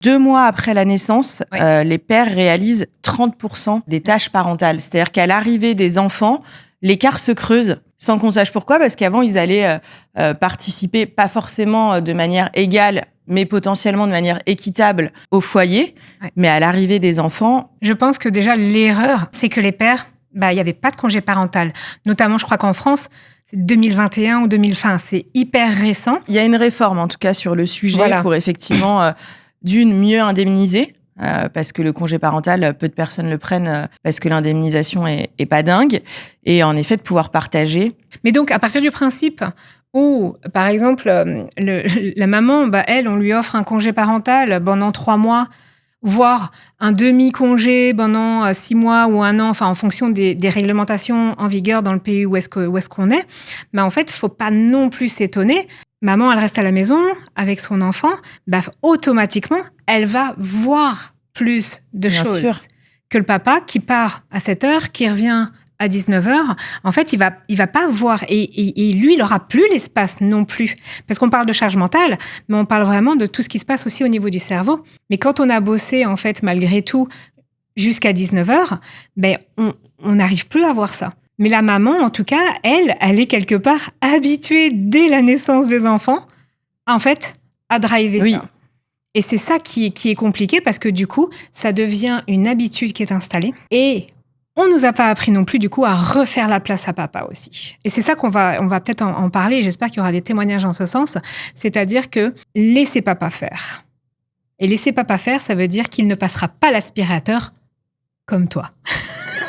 2 mois après la naissance, Ouais. les pères réalisent 30% des tâches parentales. C'est-à-dire qu'à l'arrivée des enfants, l'écart se creuse sans qu'on sache pourquoi, parce qu'avant, ils allaient participer, pas forcément de manière égale, mais potentiellement de manière équitable au foyer. Ouais. Mais à l'arrivée des enfants... Je pense que déjà, l'erreur, c'est que les pères, il n'y avait pas de congé parental. Notamment, je crois qu'en France, c'est 2021 ou 2020, c'est hyper récent. Il y a une réforme, en tout cas, sur le sujet pour effectivement, d'une, mieux indemniser. Parce que le congé parental, peu de personnes le prennent parce que l'indemnisation est pas dingue. Et en effet, de pouvoir partager. Mais donc, à partir du principe où, par exemple, la maman, elle, on lui offre un congé parental pendant 3 mois, voire un demi-congé pendant 6 mois ou 1 an, enfin, en fonction des réglementations en vigueur dans le pays où est-ce qu'on est. Mais en fait, il ne faut pas non plus s'étonner. Maman, elle reste à la maison avec son enfant, automatiquement, elle va voir plus de choses que le papa qui part à 7 heures, qui revient à 19h. En fait, il va pas voir. Et lui, il n'aura plus l'espace non plus. Parce qu'on parle de charge mentale, mais on parle vraiment de tout ce qui se passe aussi au niveau du cerveau. Mais quand on a bossé, en fait, malgré tout, jusqu'à 19h, on n'arrive plus à voir ça. Mais la maman, en tout cas, elle est quelque part habituée dès la naissance des enfants, en fait, à driver ça. Et c'est ça qui est compliqué parce que du coup, ça devient une habitude qui est installée. Et on nous a pas appris non plus, du coup, à refaire la place à papa aussi. Et c'est ça on va peut-être en parler. Et j'espère qu'il y aura des témoignages en ce sens. C'est-à-dire que laissez papa faire. Et laissez papa faire, ça veut dire qu'il ne passera pas l'aspirateur comme toi.